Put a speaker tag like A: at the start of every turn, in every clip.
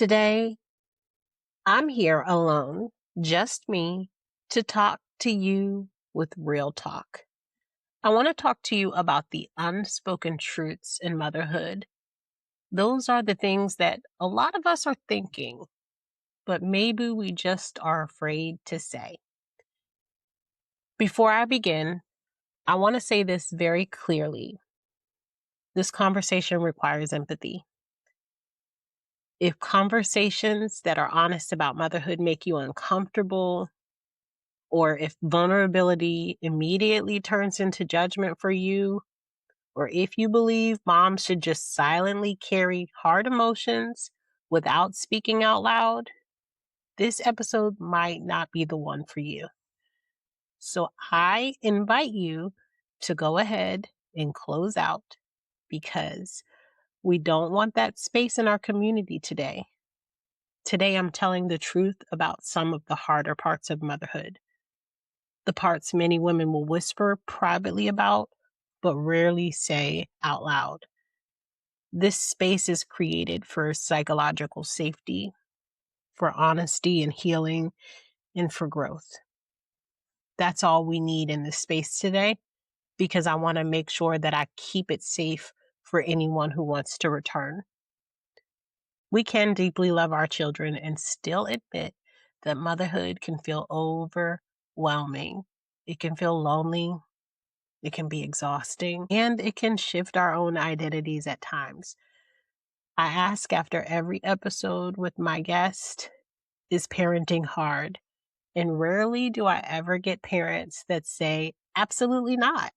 A: Today, I'm here alone, just me, to talk to you with real talk. I want to talk to you about the unspoken truths in motherhood. Those are the things that a lot of us are thinking, but maybe we just are afraid to say. Before I begin, I want to say this very clearly. This conversation requires empathy. If conversations that are honest about motherhood make you uncomfortable, or if vulnerability immediately turns into judgment for you, or if you believe moms should just silently carry hard emotions without speaking out loud, this episode might not be the one for you. So I invite you to go ahead and close out because we don't want that space in our community today. Today, I'm telling the truth about some of the harder parts of motherhood. The parts many women will whisper privately about, but rarely say out loud. This space is created for psychological safety, for honesty and healing, and for growth. That's all we need in this space today, because I want to make sure that I keep it safe for anyone who wants to return. We can deeply love our children and still admit that motherhood can feel overwhelming. It can feel lonely. It can be exhausting, and it can shift our own identities at times. I ask after every episode with my guest, is parenting hard? And rarely do I ever get parents that say, absolutely not.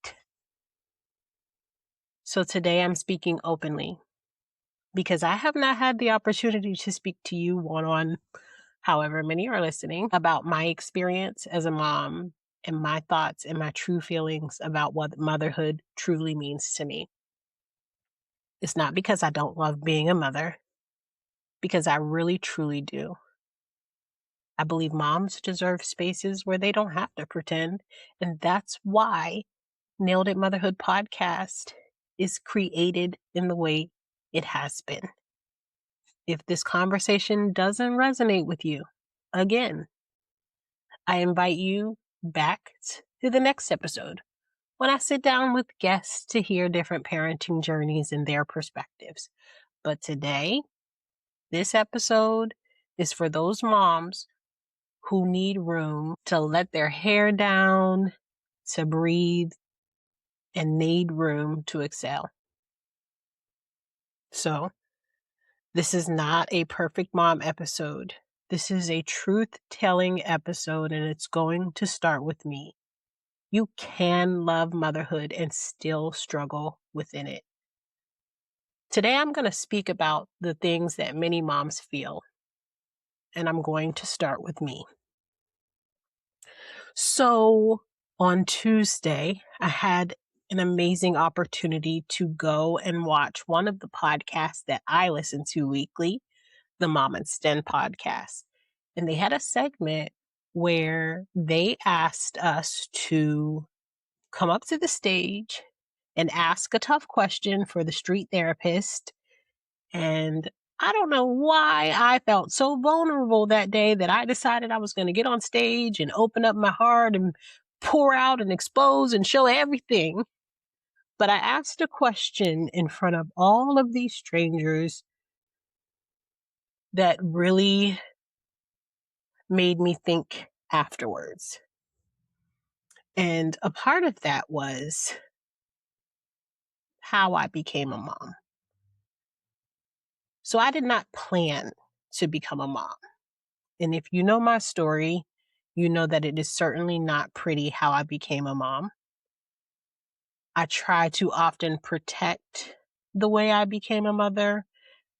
A: So today I'm speaking openly because I have not had the opportunity to speak to you one-on, however many are listening, about my experience as a mom and my thoughts and my true feelings about what motherhood truly means to me. It's not because I don't love being a mother, because I really truly do. I believe moms deserve spaces where they don't have to pretend, and that's why Nailed It Motherhood podcast is created in the way it has been. If this conversation doesn't resonate with you, again, I invite you back to the next episode when I sit down with guests to hear different parenting journeys and their perspectives. But today, this episode is for those moms who need room to let their hair down, to breathe, and need room to excel. So, this is not a perfect mom episode. This is a truth-telling episode, and it's going to start with me. You can love motherhood and still struggle within it. Today, I'm going to speak about the things that many moms feel, and I'm going to start with me. So, on Tuesday, I had an amazing opportunity to go and watch one of the podcasts that I listen to weekly, the Mom and Sten podcast. And they had a segment where they asked us to come up to the stage and ask a tough question for the street therapist. And I don't know why I felt so vulnerable that day that I decided I was going to get on stage and open up my heart and pour out and expose and show everything. But I asked a question in front of all of these strangers that really made me think afterwards. And a part of that was how I became a mom. So I did not plan to become a mom. And if you know my story, you know that it is certainly not pretty how I became a mom. I try to often protect the way I became a mother,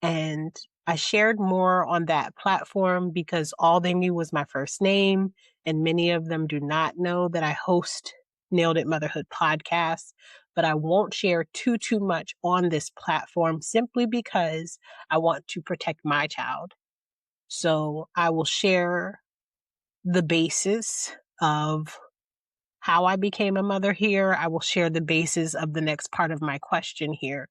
A: and I shared more on that platform because all they knew was my first name, and many of them do not know that I host Nailed It Motherhood podcast, but I won't share too much on this platform simply because I want to protect my child. So I will share the basis of how I became a mother here. I will share the basis of the next part of my question here.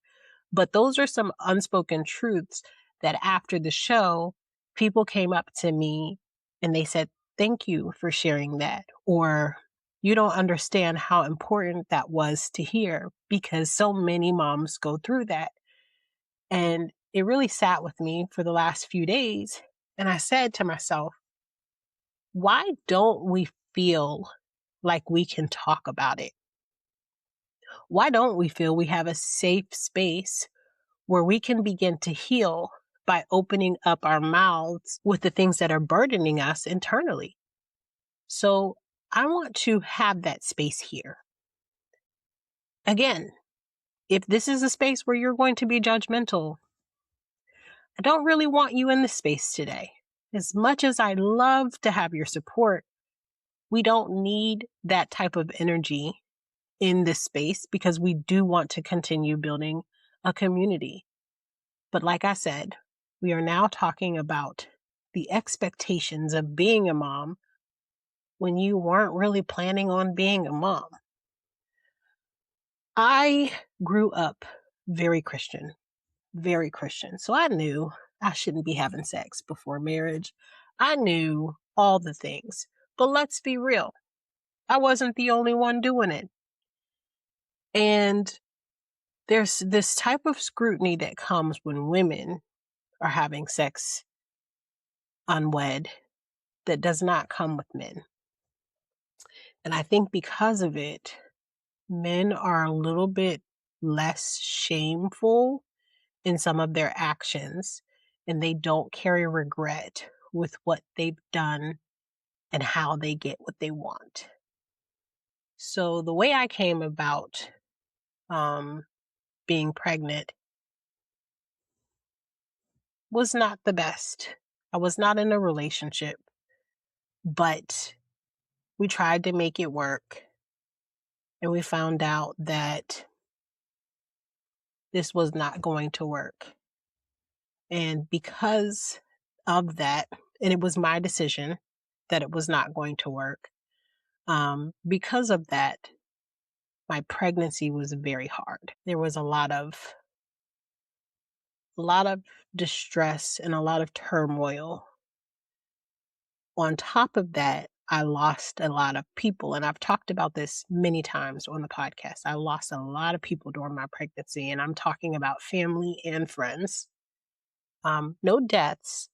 A: But those are some unspoken truths that after the show, people came up to me and they said, "Thank you for sharing that," or "You don't understand how important that was to hear," because so many moms go through that. And it really sat with me for the last few days. And I said to myself, why don't we feel like we can talk about it? Why don't we feel we have a safe space where we can begin to heal by opening up our mouths with the things that are burdening us internally? So I want to have that space here. Again, if this is a space where you're going to be judgmental, I don't really want you in the space today. As much as I love to have your support, we don't need that type of energy in this space because we do want to continue building a community. But like I said, we are now talking about the expectations of being a mom when you weren't really planning on being a mom. I grew up very Christian, very Christian. So I knew I shouldn't be having sex before marriage. I knew all the things. But let's be real, I wasn't the only one doing it. And there's this type of scrutiny that comes when women are having sex unwed that does not come with men. And I think because of it, men are a little bit less shameful in some of their actions, and they don't carry regret with what they've done and how they get what they want. So the way I came about being pregnant was not the best. I was not in a relationship, but we tried to make it work. And we found out that this was not going to work. And because of that, and it was my decision that it was not going to work, because of that, my pregnancy was very hard. There was a lot of distress and a lot of turmoil. On top of that, I lost a lot of people. And I've talked about this many times on the podcast. I lost a lot of people during my pregnancy, and I'm talking about family and friends. No deaths,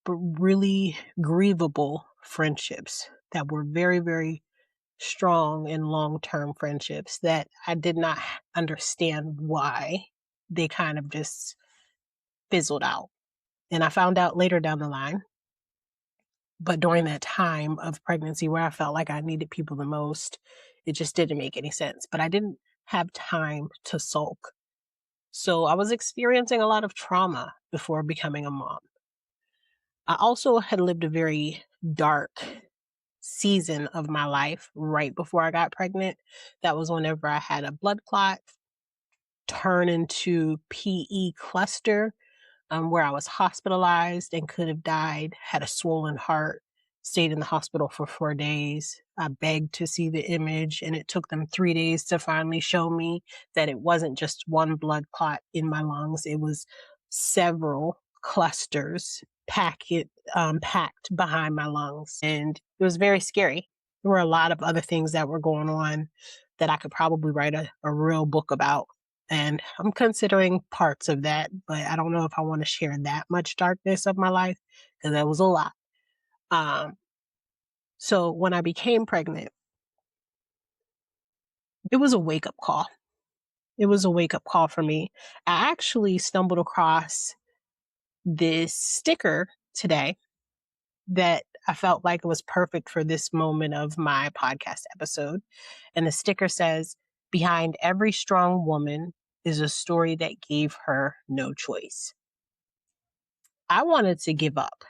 A: but really grievable friendships that were very, very strong and long-term friendships that I did not understand why they kind of just fizzled out. And I found out later down the line. But during that time of pregnancy where I felt like I needed people the most, it just didn't make any sense. But I didn't have time to sulk. So I was experiencing a lot of trauma before becoming a mom. I also had lived a very dark season of my life right before I got pregnant. That was whenever I had a blood clot turn into PE cluster, where I was hospitalized and could have died, had a swollen heart, stayed in the hospital for 4 days. I begged to see the image, and it took them 3 days to finally show me that it wasn't just one blood clot in my lungs. It was several clusters packed behind my lungs. And it was very scary. There were a lot of other things that were going on that I could probably write a real book about. And I'm considering parts of that, but I don't know if I want to share that much darkness of my life because that was a lot. Um, so when I became pregnant, it was a wake up call. It was a wake up call for me. I actually stumbled across this sticker today that I felt like it was perfect for this moment of my podcast episode. And the sticker says, "Behind every strong woman is a story that gave her no choice." I wanted to give up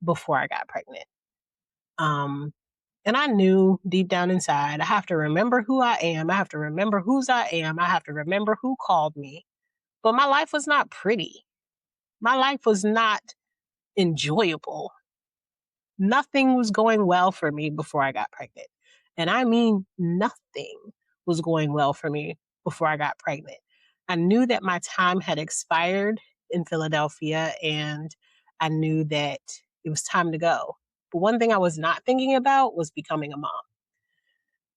A: before I got pregnant. Um, and I knew deep down inside, I have to remember who I am. I have to remember whose I am. I have to remember who called me. But my life was not pretty. My life was not enjoyable. Nothing was going well for me before I got pregnant. And I mean, nothing was going well for me before I got pregnant. I knew that my time had expired in Philadelphia, and I knew that it was time to go. But one thing I was not thinking about was becoming a mom.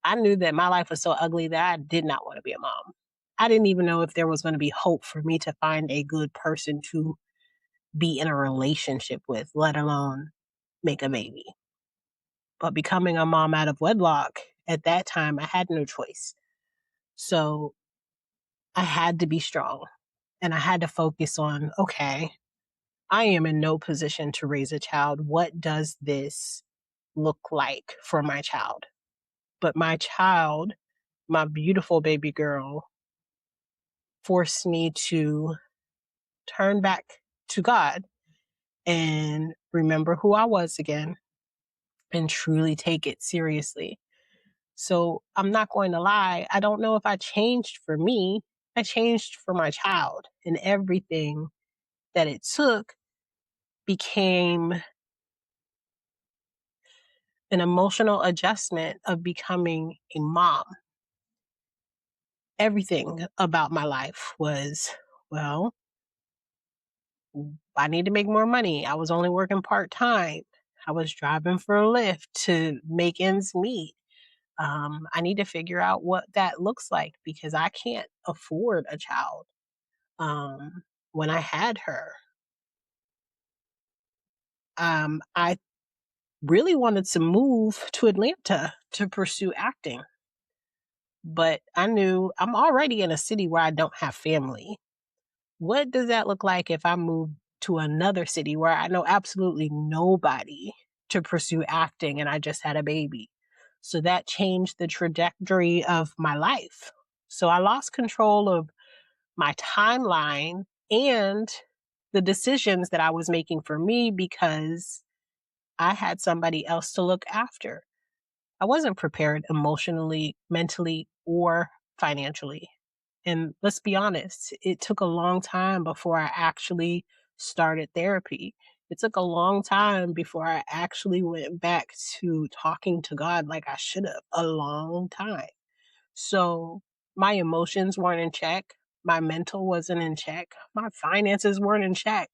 A: I knew that my life was so ugly that I did not want to be a mom. I didn't even know if there was going to be hope for me to find a good person to be in a relationship with, let alone make a baby. But becoming a mom out of wedlock, at that time, I had no choice. So I had to be strong and I had to focus on, okay, I am in no position to raise a child. What does this look like for my child? But my child, my beautiful baby girl, forced me to turn back to God and remember who I was again and truly take it seriously. So I'm not going to lie. I don't know if I changed for me. I changed for my child, and everything that it took became an emotional adjustment of becoming a mom. Everything about my life was, well, I need to make more money. I was only working part time. I was driving for a Lyft to make ends meet. I need to figure out what that looks like because I can't afford a child. When I had her, I really wanted to move to Atlanta to pursue acting, but I knew I'm already in a city where I don't have family. What does that look like if I move to another city where I know absolutely nobody to pursue acting and I just had a baby? So that changed the trajectory of my life. So I lost control of my timeline and the decisions that I was making for me because I had somebody else to look after. I wasn't prepared emotionally, mentally, or financially. And let's be honest, it took a long time before I actually started therapy. It took a long time before I actually went back to talking to God like I should have. A long time. So my emotions weren't in check. My mental wasn't in check. My finances weren't in check.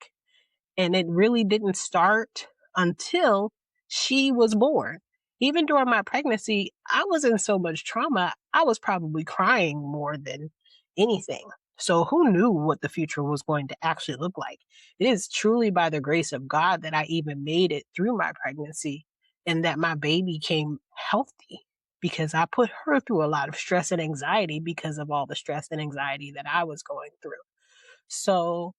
A: And it really didn't start until she was born. Even during my pregnancy, I was in so much trauma, I was probably crying more than anything. So who knew what the future was going to actually look like? It is truly by the grace of God that I even made it through my pregnancy and that my baby came healthy because I put her through a lot of stress and anxiety because of all the stress and anxiety that I was going through. So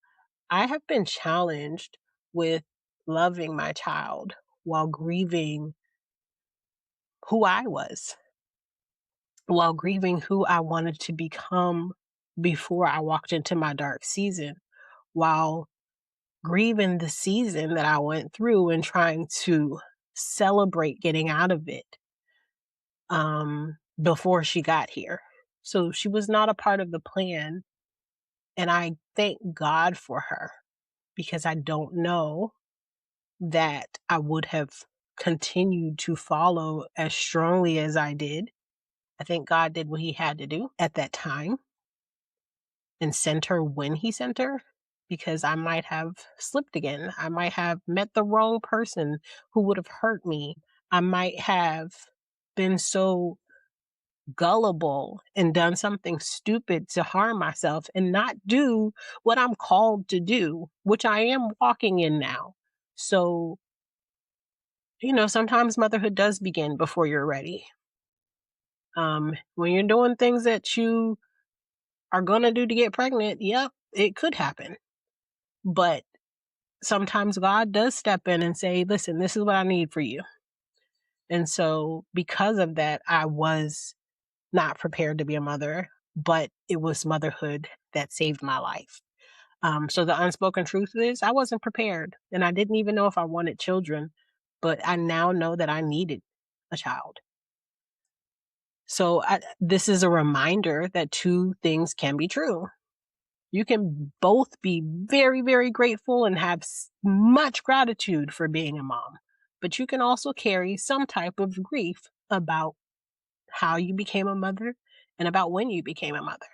A: I have been challenged with loving my child while grieving who I was, while grieving who I wanted to become before I walked into my dark season, while grieving the season that I went through and trying to celebrate getting out of it before she got here. So she was not a part of the plan. And I thank God for her because I don't know that I would have continued to follow as strongly as I did. I think God did what he had to do at that time and sent her when he sent her because I might have slipped again. I might have met the wrong person who would have hurt me. I might have been so gullible and done something stupid to harm myself and not do what I'm called to do, which I am walking in now. So sometimes motherhood does begin before you're ready. When you're doing things that you are going to do to get pregnant, yep, it could happen. But sometimes God does step in and say, listen, this is what I need for you. And so because of that, I was not prepared to be a mother, but it was motherhood that saved my life. So the unspoken truth is I wasn't prepared and I didn't even know if I wanted children, but I now know that I needed a child. So this is a reminder that two things can be true. You can both be very, very grateful and have much gratitude for being a mom, but you can also carry some type of grief about how you became a mother and about when you became a mother.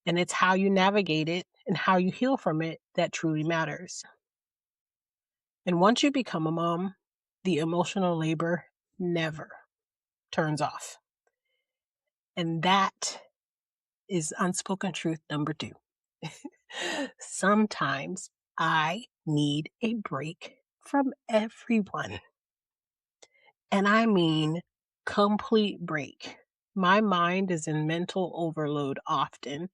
A: And it's how you navigate it and how you heal from it that truly matters. And once you become a mom, the emotional labor never turns off. And that is unspoken truth number two. Sometimes I need a break from everyone. And I mean complete break. My mind is in mental overload often.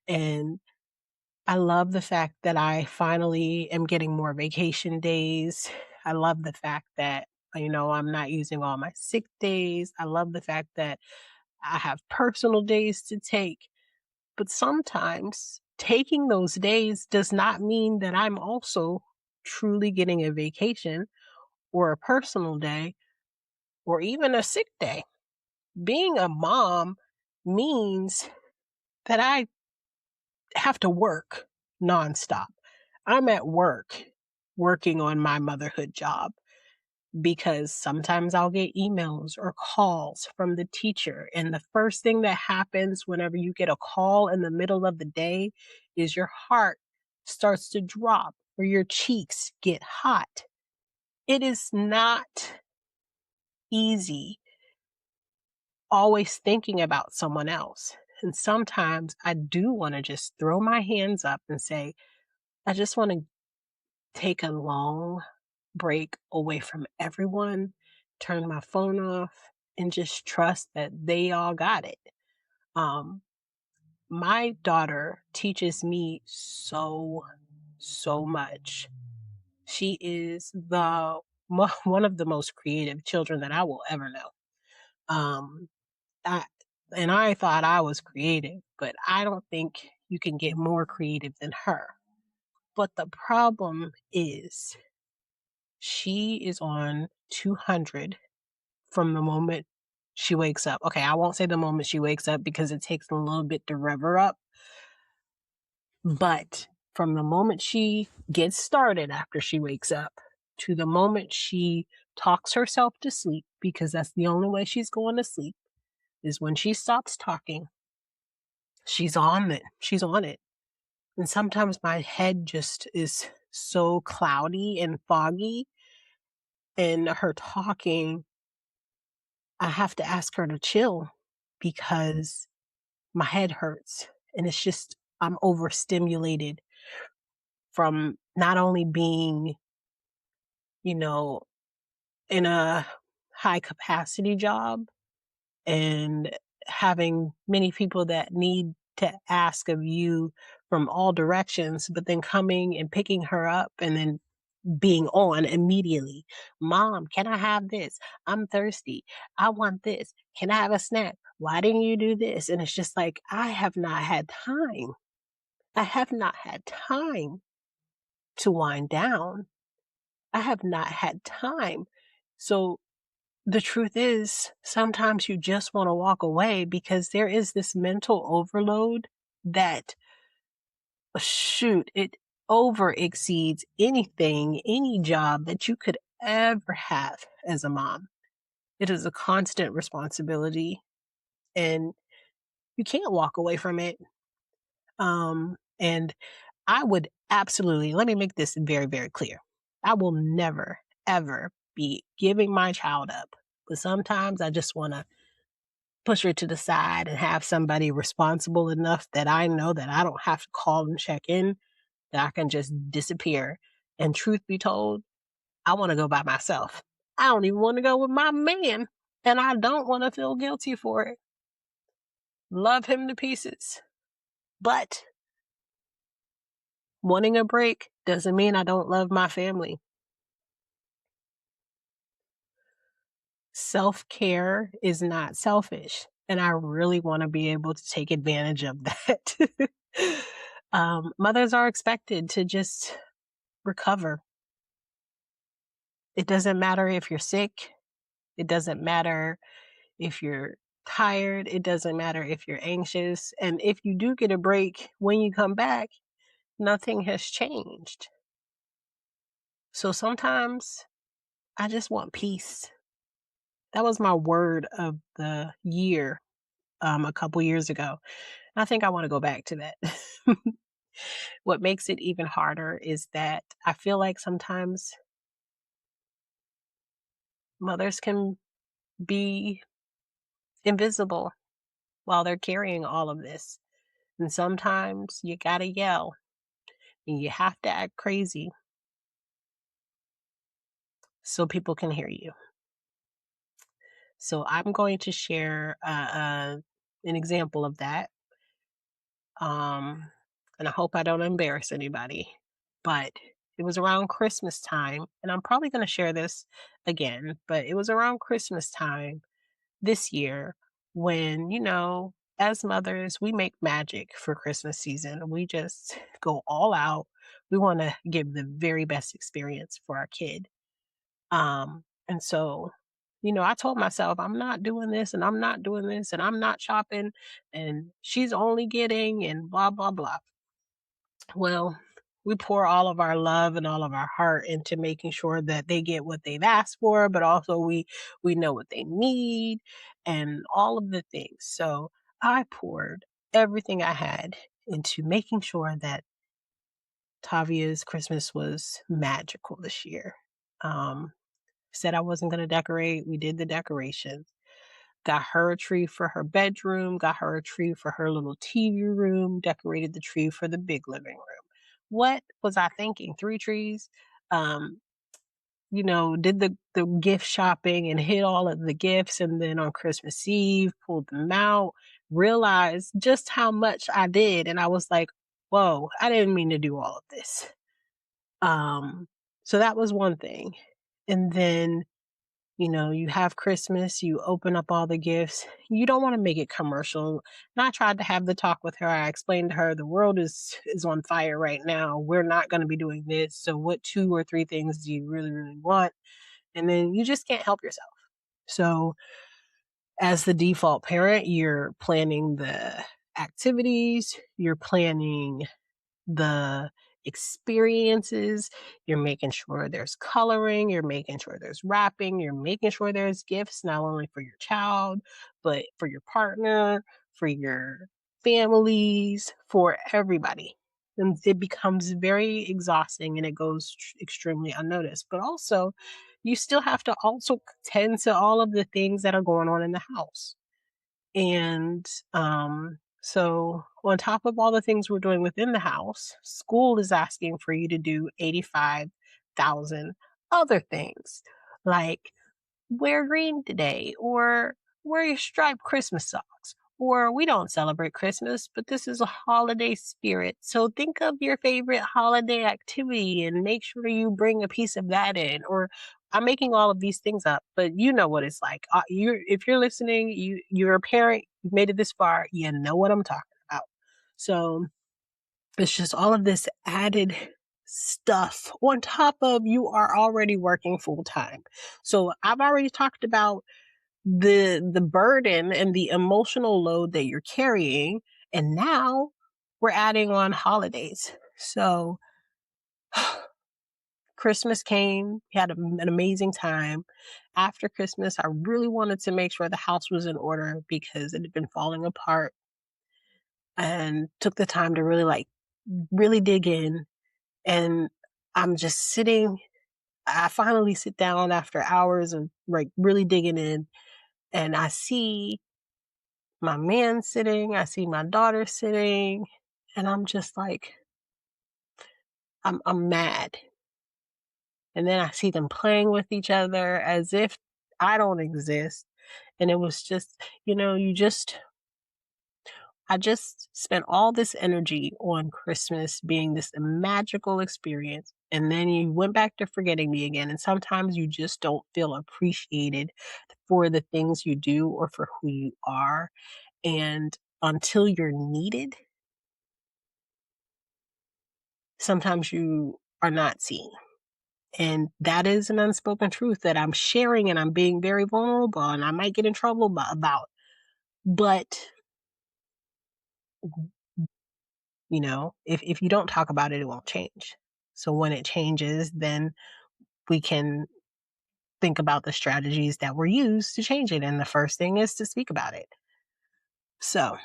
A: And I love the fact that I finally am getting more vacation days. I love the fact that, I'm not using all my sick days. I love the fact that I have personal days to take. But sometimes taking those days does not mean that I'm also truly getting a vacation or a personal day or even a sick day. Being a mom means that I have to work nonstop. I'm at work working on my motherhood job because sometimes I'll get emails or calls from the teacher. And the first thing that happens whenever you get a call in the middle of the day is your heart starts to drop or your cheeks get hot. It is not easy always thinking about someone else. And sometimes I do want to just throw my hands up and say, I just want to take a long break away from everyone, turn my phone off, and just trust that they all got it. Um, my daughter teaches me so much. She is one of the most creative children that I will ever know. Um, I, and I thought I was creative, but I don't think you can get more creative than her. But the problem is she is on 200 from the moment she wakes up. Okay, I won't say the moment she wakes up because it takes a little bit to rev her up. But from the moment she gets started after she wakes up to the moment she talks herself to sleep, because that's the only way she's going to sleep, is when she stops talking. She's on it. She's on it. And sometimes my head just is so cloudy and foggy, and her talking, I have to ask her to chill because my head hurts. And it's just, I'm overstimulated from not only being, you know, in a high capacity job and having many people that need to ask of you from all directions, but then coming and picking her up and then being on immediately. Mom, can I have this? I'm thirsty. I want this. Can I have a snack? Why didn't you do this? And it's just like, I have not had time. I have not had time to wind down. I have not had time. So the truth is, sometimes you just want to walk away because there is this mental overload that, shoot, it over exceeds anything, any job that you could ever have as a mom. It is a constant responsibility and you can't walk away from it. And I would absolutely, let me make this very, very clear. I will never, ever be giving my child up. But sometimes I just want to push her to the side and have somebody responsible enough that I know that I don't have to call and check in, that I can just disappear. And truth be told, I want to go by myself. I don't even want to go with my man. And I don't want to feel guilty for it. Love him to pieces. But wanting a break doesn't mean I don't love my family. Self-care is not selfish. And I really want to be able to take advantage of that. Mothers are expected to just recover. It doesn't matter if you're sick. It doesn't matter if you're tired. It doesn't matter if you're anxious. And if you do get a break, when you come back, nothing has changed. So sometimes I just want peace. That was my word of the year a couple years ago. I think I want to go back to that. What makes it even harder is that I feel like sometimes Mothers can be invisible while they're carrying all of this. And sometimes you gotta yell and you have to act crazy so people can hear you. So I'm going to share an example of that. Um, and I hope I don't embarrass anybody. But it was around Christmas time, and I'm probably going to share this again, but it was around Christmas time this year when, as mothers, we make magic for Christmas season. We just go all out. We want to give the very best experience for our kid. And so, I told myself, I'm not doing this and I'm not doing this and I'm not shopping and she's only getting and blah, blah, blah. Well, we pour all of our love and all of our heart into making sure that they get what they've asked for, but also we know what they need and all of the things. So I poured everything I had into making sure that Tavia's Christmas was magical this year. Um, Said I wasn't going to decorate. We did the decorations. Got her a tree for her bedroom, got her a tree for her little TV room, decorated the tree for the big living room. What was I thinking? 3 trees? Um, did the gift shopping and hid all of the gifts, and then on Christmas Eve pulled them out, realized just how much I did, and I was like, "Whoa, I didn't mean to do all of this." Um, so that was one thing. And then you have Christmas, you open up all the gifts. You don't want to make it commercial. And I tried to have the talk with her. I explained to her the world is on fire right now. We're not going to be doing this. So what 2 or 3 things do you really, really want? And then you just can't help yourself. So as the default parent, you're planning the activities, you're planning the experiences. You're making sure there's coloring, you're making sure there's wrapping, you're making sure there's gifts not only for your child, but for your partner, for your families, for everybody. And it becomes very exhausting and it goes extremely unnoticed. But also, you still have to also tend to all of the things that are going on in the house. And so, on top of all the things we're doing within the house, school is asking for you to do 85,000 other things, like wear green today, or wear your striped Christmas socks, or we don't celebrate Christmas, but this is a holiday spirit. So think of your favorite holiday activity and make sure you bring a piece of that in. Or I'm making all of these things up, but you know what it's like. If you're listening, you're a parent, you've made it this far, you know what I'm talking about. So it's just all of this added stuff on top of you are already working full time. So I've already talked about the burden and the emotional load that you're carrying, and now we're adding on holidays. So Christmas came, we had an amazing time. After Christmas, I really wanted to make sure the house was in order because it had been falling apart, and took the time to really dig in. And I'm just sitting. I finally sit down after hours of really digging in, and I see my man sitting, I see my daughter sitting, and I'm just like, I'm mad. And then I see them playing with each other as if I don't exist. And it was just, I just spent all this energy on Christmas being this magical experience. And then you went back to forgetting me again. And sometimes you just don't feel appreciated for the things you do or for who you are. And until you're needed, sometimes you are not seen. And that is an unspoken truth that I'm sharing and I'm being very vulnerable and I might get in trouble about. But, if you don't talk about it, it won't change. So when it changes, then we can think about the strategies that were used to change it. And the first thing is to speak about it. So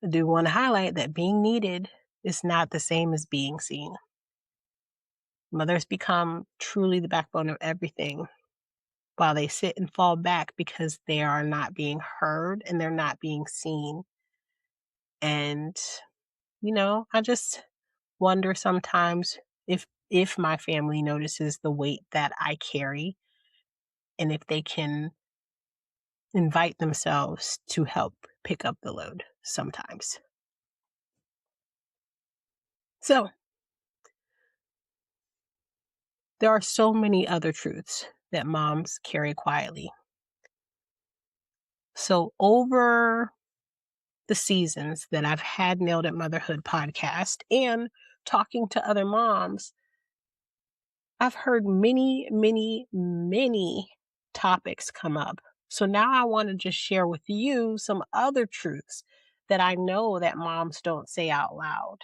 A: I do want to highlight that being needed is not the same as being seen. Mothers become truly the backbone of everything while they sit and fall back because they are not being heard and they're not being seen. And, I just wonder sometimes if my family notices the weight that I carry and if they can invite themselves to help pick up the load sometimes. So, there are so many other truths that moms carry quietly. So, over the seasons that I've had Nailed It Motherhood podcast and talking to other moms, I've heard many, many, many topics come up. So now I want to just share with you some other truths that I know that moms don't say out loud.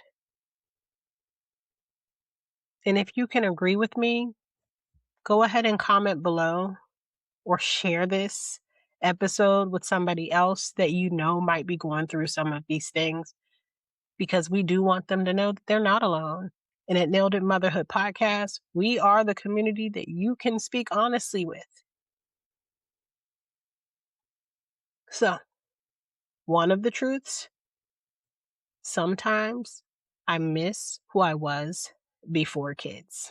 A: And if you can agree with me, go ahead and comment below or share this episode with somebody else that you know might be going through some of these things, because we do want them to know that they're not alone. And at Nailed It Motherhood Podcast, we are the community that you can speak honestly with. So, one of the truths, sometimes I miss who I was before kids.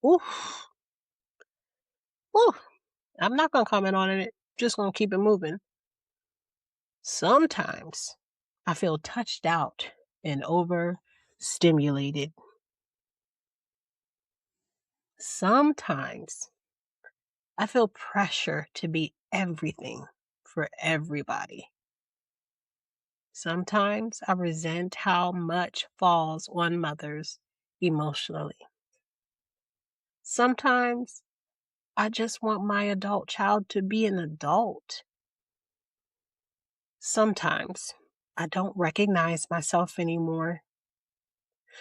A: Ooh, ooh. I'm not going to comment on it, just going to keep it moving. Sometimes I feel touched out and overstimulated. Sometimes I feel pressure to be everything for everybody. Sometimes I resent how much falls on mothers emotionally. Sometimes I just want my adult child to be an adult. Sometimes I don't recognize myself anymore.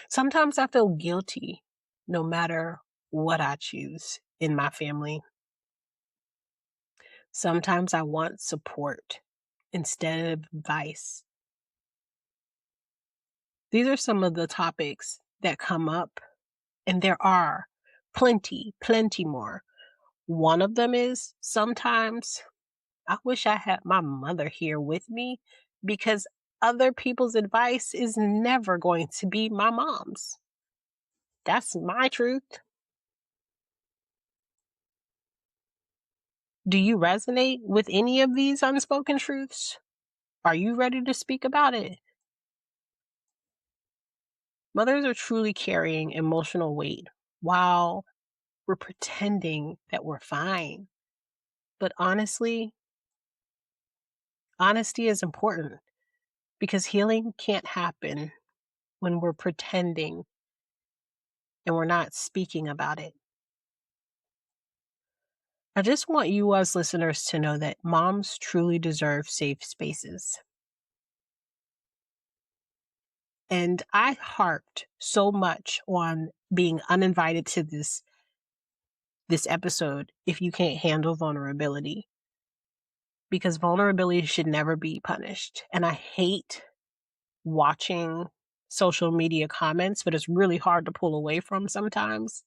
A: Sometimes I feel guilty no matter what I choose in my family. Sometimes I want support instead of advice. These are some of the topics that come up, and there are plenty, plenty more. One of them is sometimes I wish I had my mother here with me, because other people's advice is never going to be my mom's. That's my truth. Do you resonate with any of these unspoken truths? Are you ready to speak about it? Mothers are truly carrying emotional weight while we're pretending that we're fine. But honestly, honesty is important, because healing can't happen when we're pretending and we're not speaking about it. I just want you as listeners to know that moms truly deserve safe spaces. And I harped so much on being uninvited to this episode if you can't handle vulnerability, because vulnerability should never be punished. And I hate watching social media comments, but it's really hard to pull away from sometimes,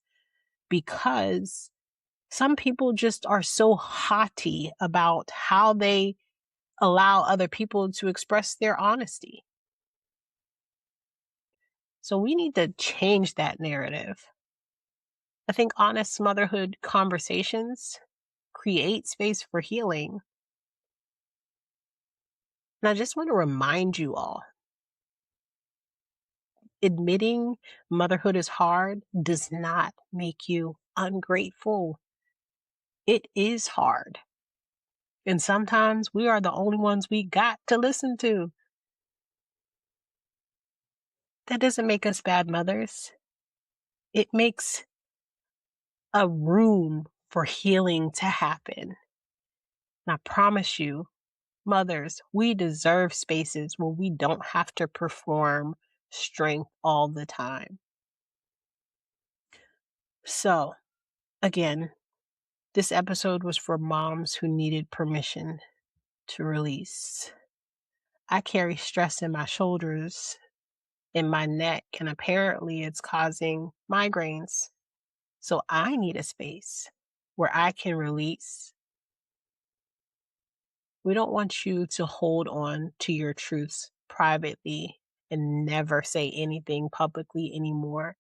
A: because some people just are so haughty about how they allow other people to express their honesty. So we need to change that narrative. I think honest motherhood conversations create space for healing. And I just want to remind you all, admitting motherhood is hard does not make you ungrateful. It is hard. And sometimes we are the only ones we got to listen to. That doesn't make us bad mothers. It makes a room for healing to happen. And I promise you, mothers, we deserve spaces where we don't have to perform strength all the time. So, again, this episode was for moms who needed permission to release. I carry stress in my shoulders, in my neck, and apparently it's causing migraines. So I need a space where I can release. We don't want you to hold on to your truths privately and never say anything publicly anymore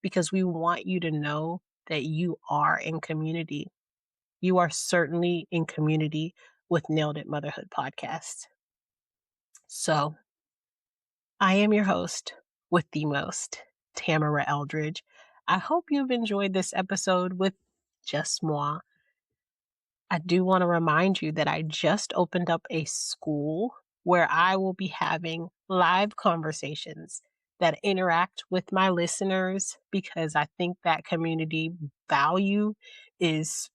A: because we want you to know that you are in community. You are certainly in community with Nailed It Motherhood podcast. So I am your host with the most, Tamara Eldridge. I hope you've enjoyed this episode with just moi. I do want to remind you that I just opened up a school where I will be having live conversations that interact with my listeners because I think that community value is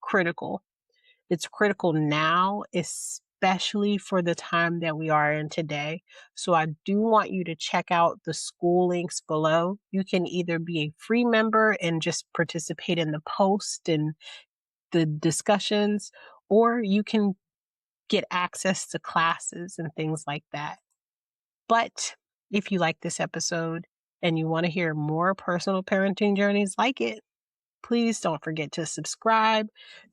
A: critical. It's critical now, especially for the time that we are in today. So I do want you to check out the school links below. You can either be a free member and just participate in the post and the discussions, or you can get access to classes and things like that. But if you like this episode and you want to hear more personal parenting journeys like it, please don't forget to subscribe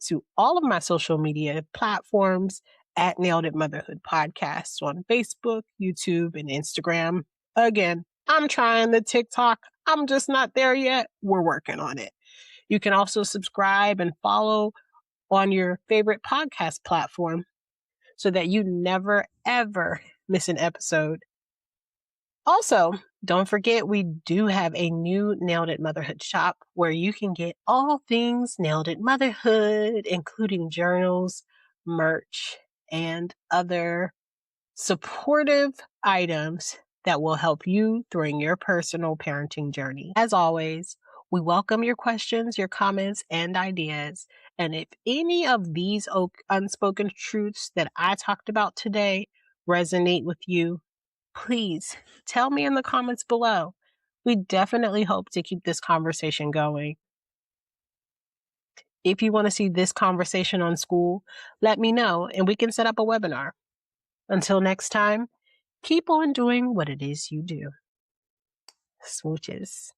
A: to all of my social media platforms at Nailed It Motherhood Podcasts on Facebook, YouTube, and Instagram. Again, I'm trying the TikTok. I'm just not there yet. We're working on it. You can also subscribe and follow on your favorite podcast platform so that you never, ever miss an episode. Also, don't forget we do have a new Nailed It Motherhood shop where you can get all things Nailed It Motherhood, including journals, merch, and other supportive items that will help you during your personal parenting journey. As always, we welcome your questions, your comments, and ideas. And if any of these unspoken truths that I talked about today resonate with you, please tell me in the comments below. We definitely hope to keep this conversation going. If you want to see this conversation on school, let me know and we can set up a webinar. Until next time, keep on doing what it is you do. Smooches.